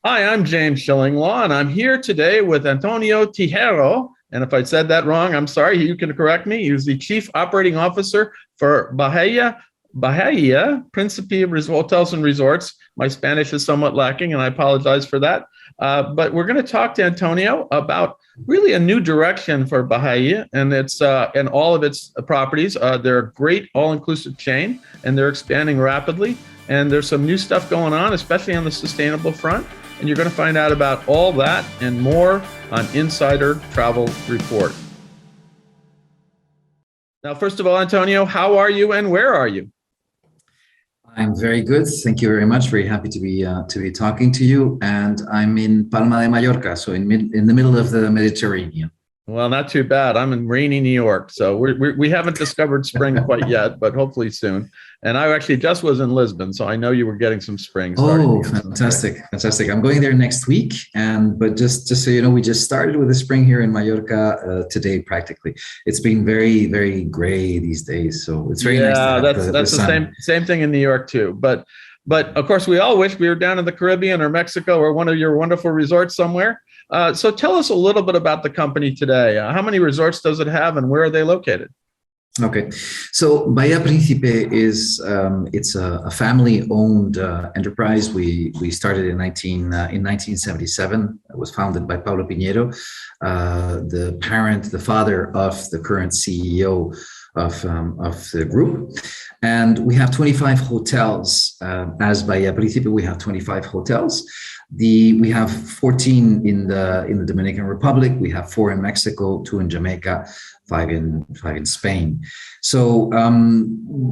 Hi, I'm James Shillinglaw, and I'm here today with Antonio Tijero. And if I said that wrong, I'm sorry. You can correct me. He's the Chief Operating Officer for Bahia, Principe Hotels and Resorts. My Spanish is somewhat lacking, and I apologize for that. But we're going to talk to Antonio about really a new direction for Bahia and its and all of its properties. They're a great all-inclusive chain, and they're expanding rapidly. And there's some new stuff going on, especially on the sustainable front. And you're going to find out about all that and more on Insider Travel Report. Now, first of all, Antonio, how are you and where are you? I'm very good. Thank you very much. Very happy to be talking to you. And I'm in Palma de Mallorca, so in the middle of the Mediterranean. Well, not too bad. I'm in rainy New York, so we haven't discovered spring quite yet, but hopefully soon. And I actually just was in Lisbon, so I know you were getting some spring. Oh, fantastic, fantastic! I'm going there next week, but just so you know, we just started with the spring here in Mallorca today. Practically, it's been very, very gray these days, so it's very nice. Yeah, that's the same thing in New York too. But of course, we all wish we were down in the Caribbean or Mexico or one of your wonderful resorts somewhere. So tell us a little bit about the company today. How many resorts does it have and where are they located? Okay, so Bahia Principe is it's a family-owned enterprise. We started in 1977. It was founded by Paulo Pinheiro, the father of the current CEO of the group. And we have 25 hotels. As Bahia Principe, we have 25 hotels. We have 14 in the Dominican Republic. We have 4 in Mexico, 2 in Jamaica, 5 in Spain. So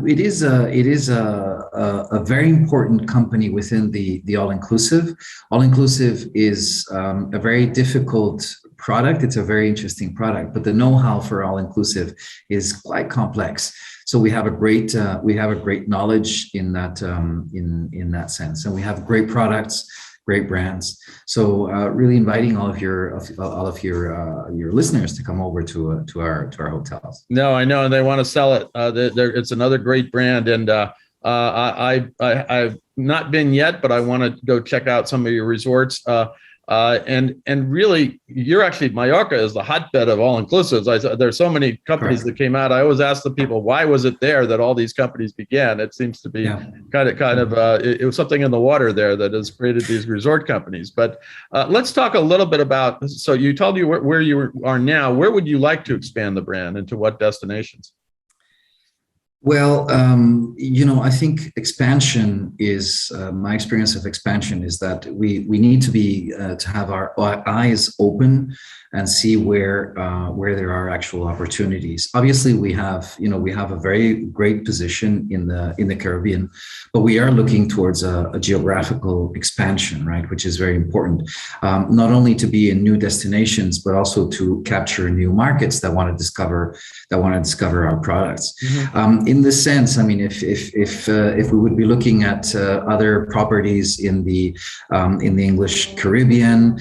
it is a very important company within the all-inclusive. All-inclusive is a very difficult product. It's a very interesting product, but the know-how for all-inclusive is quite complex. So we have a great knowledge in that in that sense, and we have great products, great brands. So really inviting all of your listeners to come over to our hotels. No, I know, and they want to sell it. It's another great brand, and I've not been yet, but I want to go check out some of your resorts. And really, Mallorca is the hotbed of all inclusives. There's so many companies that came out. I always ask the people, why was it there that all these companies began? It seems to be it was something in the water there that has created these resort companies. But let's talk a little bit about. So you told you where you are now. Where would you like to expand the brand, and to what destinations? Well, I think expansion is my experience of expansion is that we need to have our eyes open and see where there are actual opportunities. Obviously, we have a very great position in the Caribbean, but we are looking towards a geographical expansion, right, which is very important. Not only to be in new destinations, but also to capture new markets that want to discover our products. Mm-hmm. In this sense, I mean, if we would be looking at other properties in the English Caribbean,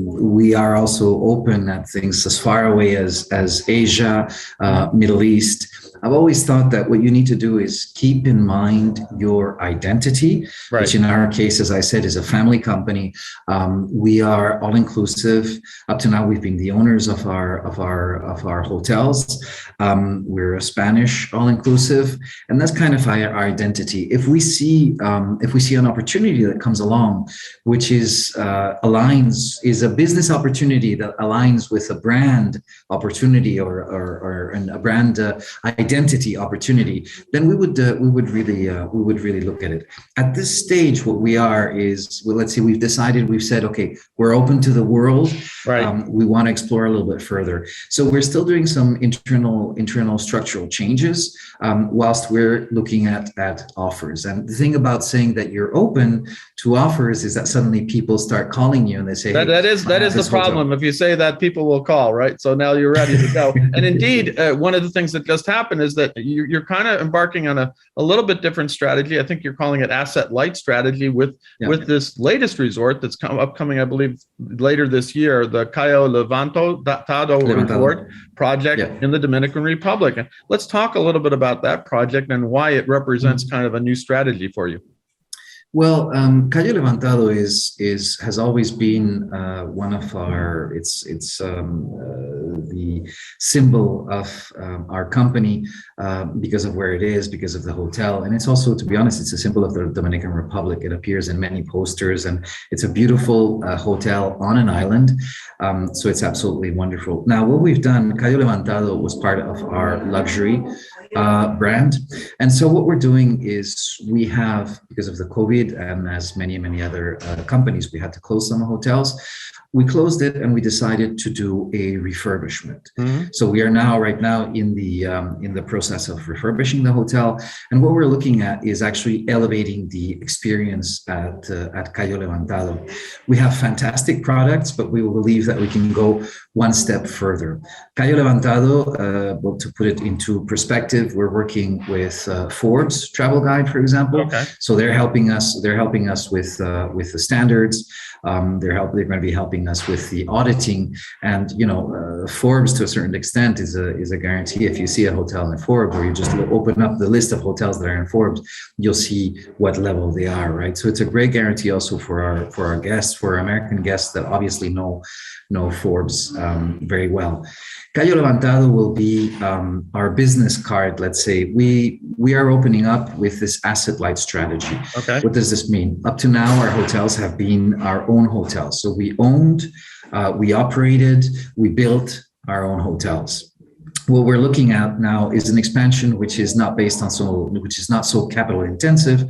we are also open at things as far away as Asia, Middle East. I've always thought that what you need to do is keep in mind your identity, right, which in our case, as I said, is a family company. We are all inclusive. Up to now, we've been the owners of our hotels. We're a Spanish all inclusive, and that's kind of our identity. If we see an opportunity that comes along, which is a business opportunity that aligns with a brand opportunity or a brand identity opportunity, then we would really look at it. At this stage, what we are is, well, let's see, we've said, okay, we're open to the world. Right. We want to explore a little bit further. So we're still doing some internal structural changes whilst we're looking at offers. And the thing about saying that you're open to offers is that suddenly people start calling you and they say, that is the problem. Hotel. If you say that, people will call, right? So now you're ready to go. And indeed, one of the things that just happened is that you're kind of embarking on a little bit different strategy. I think you're calling it asset light strategy with this latest resort that's upcoming, I believe, later this year, the Cayo Levantado Resort project in the Dominican Republic. And let's talk a little bit about that project and why it represents kind of a new strategy for you. Well, Calle Levantado has always been one of our the symbol of our company because of where it is, because of the hotel, and it's also, to be honest, it's a symbol of the Dominican Republic. It appears in many posters, and it's a beautiful hotel on an island, so it's absolutely wonderful. Now, what we've done, Calle Levantado was part of our luxury brand. And so what we're doing is we have, because of the COVID and as many other companies, we had to close some hotels. We closed it and we decided to do a refurbishment. Mm-hmm. So we are now right now in the process of refurbishing the hotel. And what we're looking at is actually elevating the experience at Cayo Levantado. We have fantastic products, but we believe that we can go one step further. Cayo Levantado, well, to put it into perspective, we're working with Forbes Travel Guide, for example. Okay. So they're helping us. They're helping us with the standards. They're going to be helping us with the auditing, and Forbes to a certain extent is a guarantee. If you see a hotel in Forbes, or you just open up the list of hotels that are in Forbes, you'll see what level they are, right? So it's a great guarantee also for our guests, for our American guests that obviously know Forbes very well. Cayo Levantado will be our business card. Let's say we are opening up with this asset light strategy. Okay. What does this mean? Up to now, our hotels have been our own hotels. So we owned, we operated, we built our own hotels. What we're looking at now is an expansion which is not so capital intensive,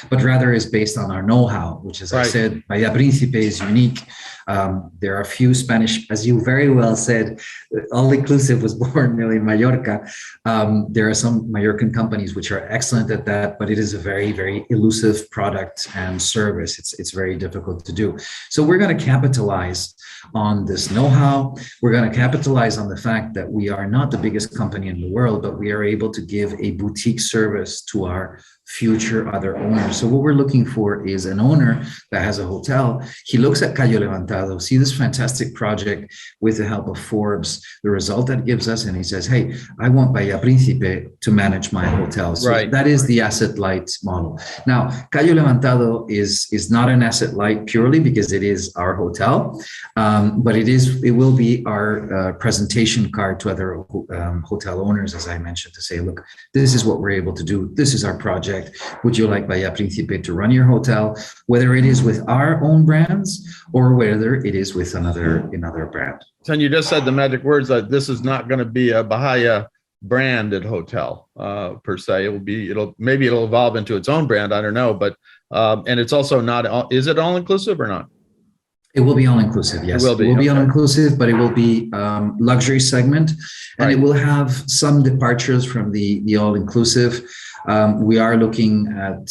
but rather is based on our know-how, which, as right. I said, Bahia Principe is unique. There are a few Spanish, as you very well said, AllInclusive was born in Mallorca. There are some Mallorcan companies which are excellent at that, but it is a very, very elusive product and service. It's very difficult to do. So we're going to capitalize on this know-how. We're going to capitalize on the fact that we are not the biggest company in the world, but we are able to give a boutique service to our future other owners. So what we're looking for is an owner that has a hotel. He looks at Cayo Levantado, see this fantastic project with the help of Forbes, the result that gives us, and he says, hey, I want Bahia Principe to manage my hotel. So right. That is the asset light model. Now, Cayo Levantado is not an asset light purely because it is our hotel, but it will be our presentation card to other hotel owners, as I mentioned, to say, look, this is what we're able to do. This is our project. Would you like Bahia Principe to run your hotel, whether it is with our own brands or whether it is with another brand? And you just said the magic words that this is not going to be a Bahia branded hotel per se. It'll evolve into its own brand. I don't know, but and it's also not. Is it all inclusive or not? It will be all-inclusive, yes. It will be okay. All-inclusive, but it will be luxury segment, and it will have some departures from the all-inclusive. We are looking at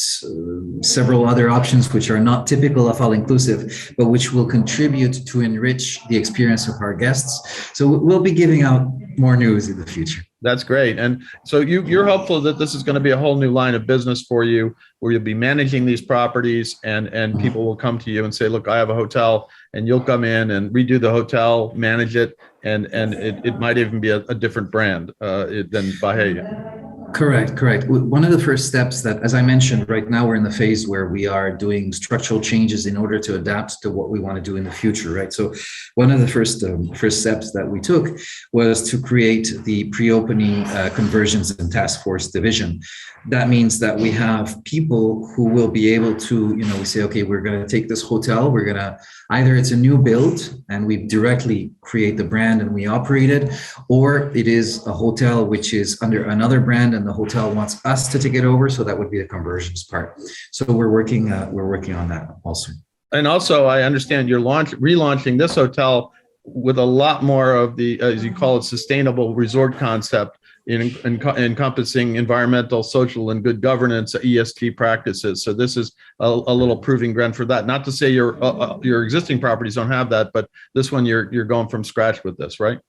several other options which are not typical of all-inclusive, but which will contribute to enrich the experience of our guests. So we'll be giving out more news in the future. That's great. And so you're hopeful that this is going to be a whole new line of business for you, where you'll be managing these properties and people will come to you and say, look, I have a hotel, and you'll come in and redo the hotel, manage it, and it might even be a different brand than Bahia. Correct. One of the first steps that, as I mentioned, right now we're in the phase where we are doing structural changes in order to adapt to what we want to do in the future, right? So one of the first steps that we took was to create the pre-opening conversions and task force division. That means that we have people who will be able to, we say, okay, we're going to take this hotel, we're going to, either it's a new build and we directly create the brand and we operate it, or it is a hotel which is under another brand and the hotel wants us to take it over. So that would be the conversions part. So we're working on that also. And also, I understand you're relaunching this hotel with a lot more of the, as you call it, sustainable resort concept, encompassing environmental, social, and good governance, ESG practices. So this is a little proving ground for that. Not to say your existing properties don't have that, but this one you're going from scratch with this, right?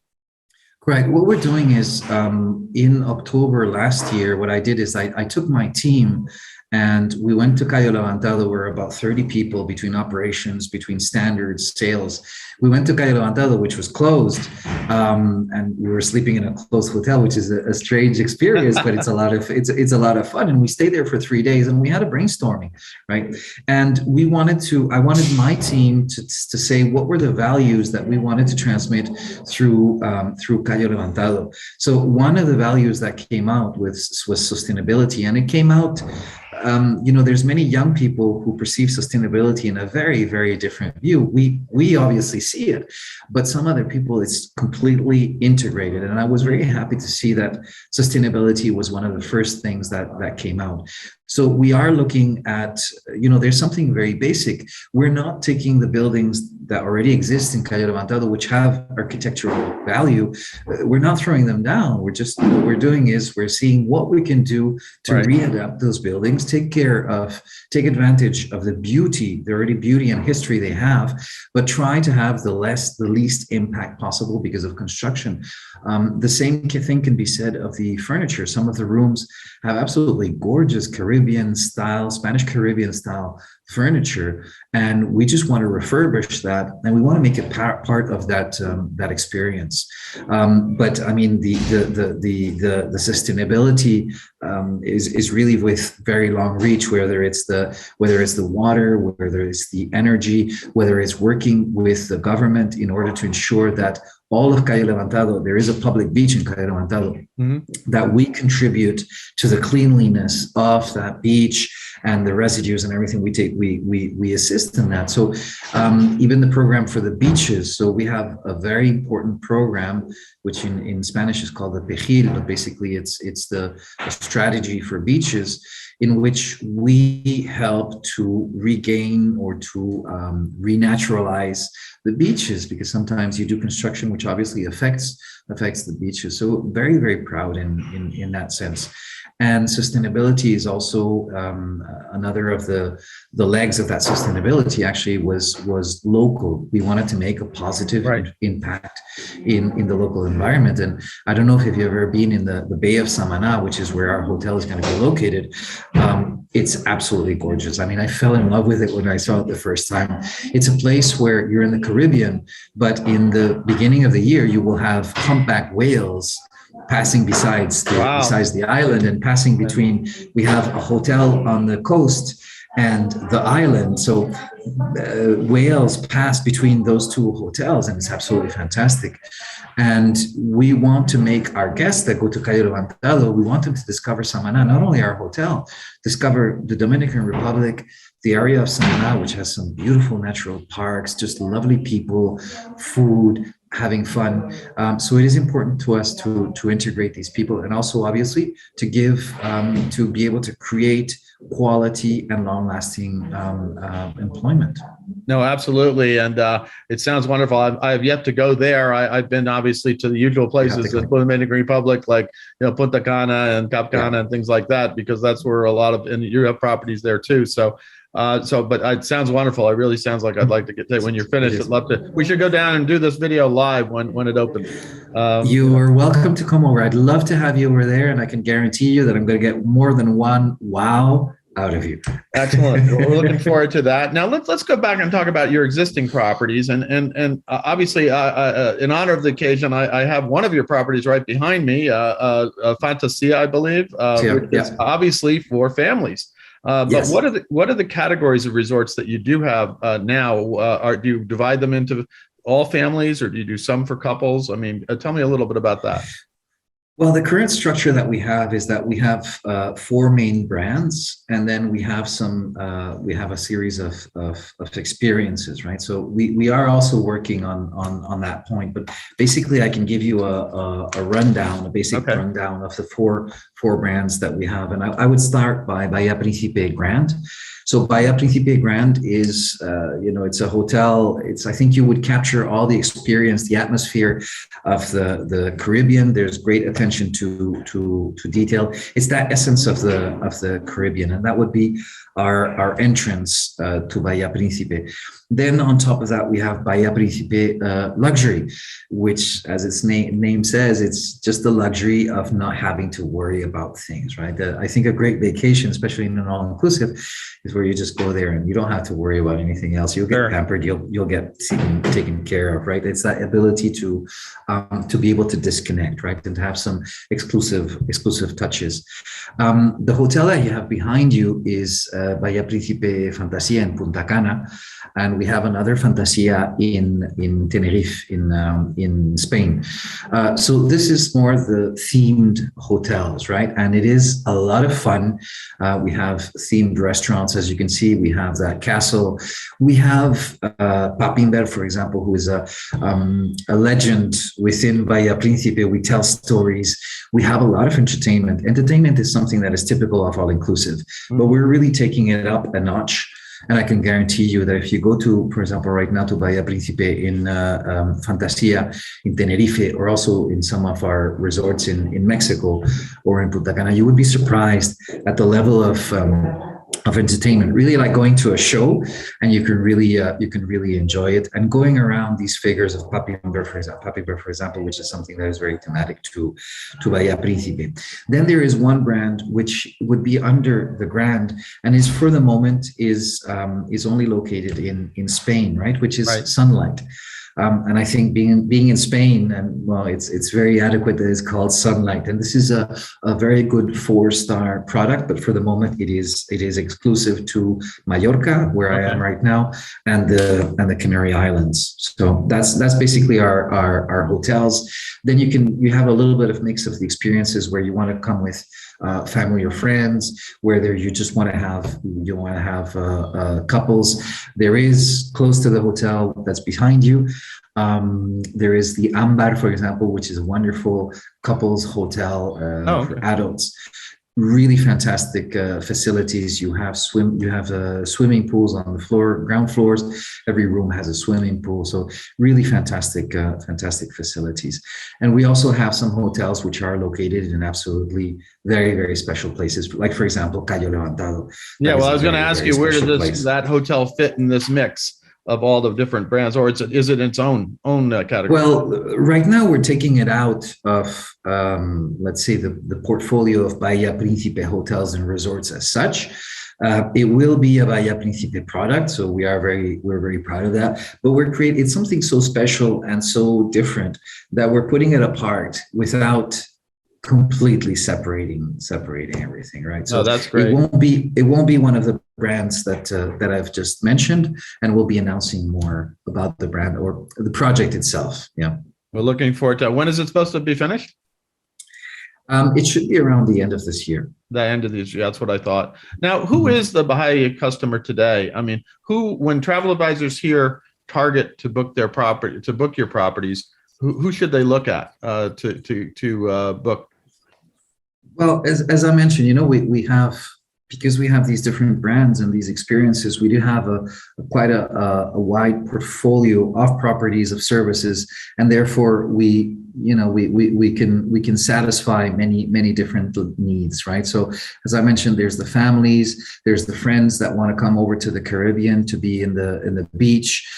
Correct. What we're doing is in October last year, what I did is I took my team And we went to Cayo Levantado, where about 30 people between operations, between standards, sales. We went to Cayo Levantado, which was closed, and we were sleeping in a closed hotel, which is a strange experience, but it's a lot of fun. And we stayed there for 3 days, and we had a brainstorming, right? And I wanted my team to say what were the values that we wanted to transmit through Cayo Levantado. So one of the values that came out was sustainability, and it came out. There's many young people who perceive sustainability in a very, very different view. We obviously see it, but some other people, it's completely integrated. And I was very happy to see that sustainability was one of the first things that came out. So we are looking at, there's something very basic. We're not taking the buildings that already exist in Cayo Levantado, which have architectural value. We're not throwing them down. What we're doing is we're seeing what we can do to readapt those buildings, take advantage of the already beauty and history they have, but try to have the least impact possible because of construction. The same thing can be said of the furniture. Some of the rooms have absolutely gorgeous Spanish Caribbean style furniture, and we just want to refurbish that, and we want to make it part of that experience. But I mean, the sustainability is really with very long reach, whether it's the water, whether it's the energy, whether it's working with the government in order to ensure that all of Cayo Levantado, there is a public beach in Cayo Levantado, that we contribute to the cleanliness of that beach and the residues and everything we assist in that. So even the program for the beaches, so we have a very important program, which in Spanish is called the Pejil, but basically it's the strategy for beaches, in which we help to regain or to renaturalize the beaches, because sometimes you do construction which obviously affects the beaches. So very, very proud in that sense. And sustainability is also another of the legs of that sustainability. Actually was local. We wanted to make a positive impact in the local environment. And I don't know if you've ever been in the Bay of Samaná, which is where our hotel is going to be located. It's absolutely gorgeous. I mean, I fell in love with it when I saw it the first time. It's a place where you're in the Caribbean, but in the beginning of the year, you will have humpback whales passing besides the island, and passing between. We have a hotel on the coast and the island, so whales pass between those two hotels, and it's absolutely fantastic. And we want to make our guests that go to Cayo Levantado, we want them to discover Samaná, not only our hotel, discover the Dominican Republic, the area of Samaná, which has some beautiful natural parks, just lovely people, food, having fun. So it is important to us to integrate these people, and also obviously to be able to create quality and long-lasting employment. No, absolutely. And it sounds wonderful. I've yet to go there. I've been obviously to the usual places in the Dominican Republic, like Punta Cana and Cap Cana and things like that, because that's where a lot of, and you have properties there too. But it sounds wonderful. It really sounds like I'd like to get there when you're finished. I'd love to. We should go down and do this video live when it opens. You are welcome to come over. I'd love to have you over there, and I can guarantee you that I'm going to get more than one wow out of you. Excellent. We're looking forward to that. Now let's go back and talk about your existing properties, and obviously in honor of the occasion, I have one of your properties right behind me, Fantasia, I believe, which is obviously for families. But yes. What are the categories of resorts that you do have now? Do you divide them into all families, or do you do some for couples? I mean, tell me a little bit about that. Well, the current structure that we have is that we have 4 main brands, and then we have a series of experiences, right? So we are also working on that point, but basically I can give you a rundown, a basic rundown of the four brands that we have. And I would start by Bahia Principe Grand. So Bahia Principe Grand is, it's a hotel. I think you would capture all the experience, the atmosphere of the Caribbean. There's great attention to detail. It's that essence of the Caribbean, and that would be our entrance to Bahia Principe. Then on top of that, we have Bahia Principe Luxury, which, as its name says, it's just the luxury of not having to worry about things, right? I think a great vacation, especially in an all-inclusive, is where you just go there and you don't have to worry about anything else. You'll get pampered, you'll get taken care of, right? It's that ability to be able to disconnect, right, and to have some exclusive touches. The hotel that you have behind you is Bahia Principe Fantasia in Punta Cana, and we have another Fantasia in Tenerife in Spain. So this is more the themed hotels, right? And it is a lot of fun. We have themed restaurants, as you can see. We have that castle. We have Papinber, for example, who is a legend within Bahia Principe. We tell stories. We have a lot of entertainment. Entertainment is something that is typical of all-inclusive, but we're really taking it up a notch. And I can guarantee you that if you go to, for example, right now to Bahia Principe in Fantasia, in Tenerife, or also in some of our resorts in Mexico or in Punta Cana, you would be surprised at the level of entertainment, really like going to a show, and you can really enjoy it. And going around these figures of Papinber, for example, which is something that is very thematic to Bahia Principe. Then there is one brand which would be under the Grand, and is for the moment is only located in Spain, right? Which is Sunlight. And I think being in Spain, and well, it's very adequate that it's called Sunlight. And this is a very good 4-star product, but for the moment it is exclusive to Mallorca, where I am right now, and the Canary Islands. So that's basically our hotels. Then you have a little bit of mix of the experiences where you want to come with family or friends, whether you just want to have couples. There is close to the hotel that's behind you. There is the Ambar, for example, which is a wonderful couples hotel for adults. Really fantastic facilities. You have swimming pools on the ground floors. Every room has a swimming pool. So really fantastic facilities. And we also have some hotels which are located in absolutely very, very special places. Like, for example, Cayo Levantado. Yeah, well, I was going to ask you, where does that hotel fit in this mix of all the different brands, or is it its own category? Well, right now we're taking it out of, let's say, the portfolio of Bahia Principe hotels and resorts as such. It will be a Bahia Principe product, so we're very proud of that. But it's something so special and so different that we're putting it apart without completely separating everything, right? So that's great. It won't be one of the brands that I've just mentioned, and we'll be announcing more about the brand or the project itself. Yeah, we're looking forward to it. When is it supposed to be finished? It should be around the end of this year. The end of this year. That's what I thought. Now, who is the Bahia customer today? I mean, when travel advisors here target to book your properties, who should they look at to book? Well, as I mentioned, we have, because we have these different brands and these experiences, we do have quite a wide portfolio of properties, of services, and therefore we can satisfy many different needs, right? So as I mentioned, there's the families, there's the friends that want to come over to the Caribbean to be in the beach,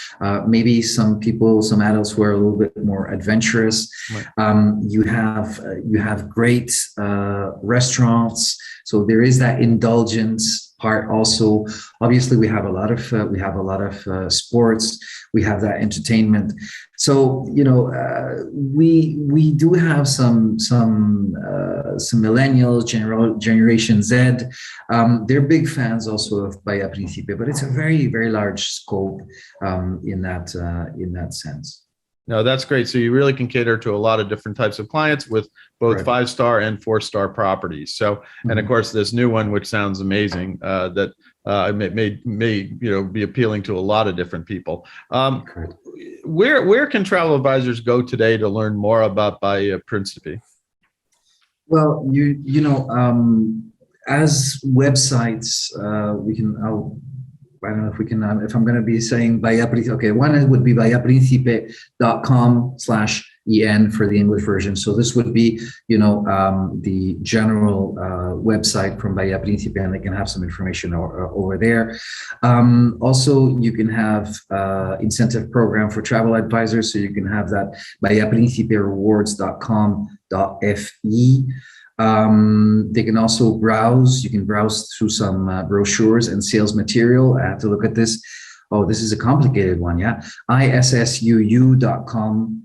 maybe some adults who are a little bit more adventurous. Right. You have great restaurants. So there is that indulgence part also. Obviously, we have a lot of sports. We have that entertainment. So we do have some millennials, Generation Z. They're big fans also of Bahia Principe, but it's a very, very large scope in that sense. No, that's great. So you really can cater to a lot of different types of clients with both 5-star and 4-star properties. So, and of course, this new one, which sounds amazing, that may be appealing to a lot of different people. Where can travel advisors go today to learn more about Bahia Principe? Well, as websites, I don't know if we can, if I'm going to be saying Bahia Principe. Okay, one would be bahiaprincipe.com/ EN for the English version. So this would be, the general website from Bahia Principe, and they can have some information over there. Also, you can have incentive program for travel advisors. So you can have that bahiaprinciperewards.com.fe. They can also browse. You can browse through some brochures and sales material. I have to look at this. Oh, this is a complicated one. Yeah. issuu.com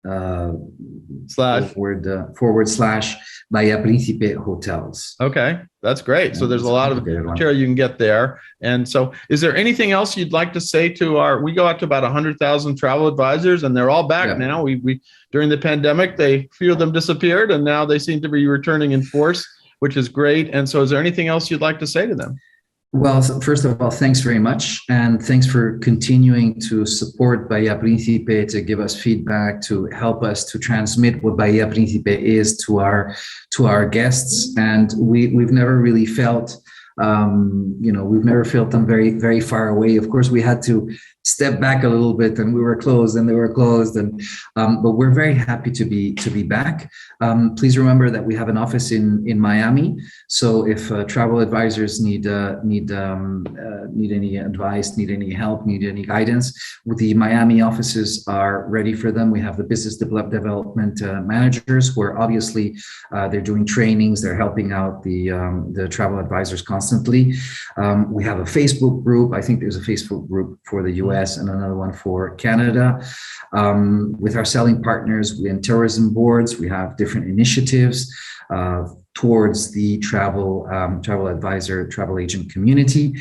// Bahia Principe hotels. Okay, that's great. So there's a lot of material you can get there. And so is there anything else you'd like to say to we go out to about 100,000 travel advisors, and they're all back now. We during the pandemic, few of them disappeared, and now they seem to be returning in force, which is great. And so is there anything else you'd like to say to them? Well, first of all, thanks very much. And thanks for continuing to support Bahia Principe, to give us feedback, to help us to transmit what Bahia Principe is to our guests. And we've never really felt, we've never felt them very, very far away. Of course, we had to step back a little bit, and we were closed, and they were closed, and but we're very happy to be back. Please remember that we have an office in Miami. So if travel advisors need any advice, need any help, need any guidance, the Miami offices are ready for them. We have the business development managers, where obviously they're doing trainings, they're helping out the travel advisors constantly. We have a Facebook group. I think there's a Facebook group for the US and another one for Canada. With our selling partners and tourism boards, we have different initiatives towards the travel advisor, travel agent community.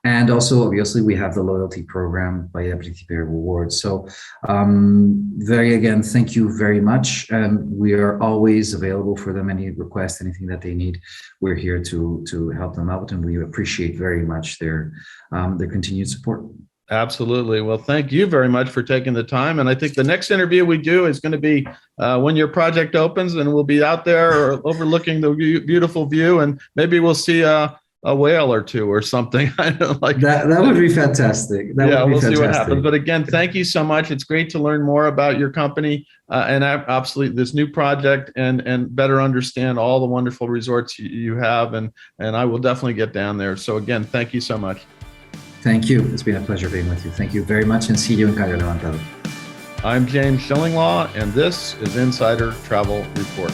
And also, obviously, we have the loyalty program by Principe Rewards. So again, thank you very much. And we are always available for them. Any request, anything that they need, we're here to help them out. And we appreciate very much their continued support. Absolutely. Well, thank you very much for taking the time. And I think the next interview we do is going to be when your project opens, and we'll be out there overlooking the beautiful view, and maybe we'll see a whale or two or something. I don't like that. That would be fantastic. We'll see what happens. But again, thank you so much. It's great to learn more about your company and absolutely this new project, and better understand all the wonderful resorts you have. And I will definitely get down there. So again, thank you so much. Thank you. It's been a pleasure being with you. Thank you very much, and see you in Cayo Levantado. I'm James Shillinglaw, and this is Insider Travel Report.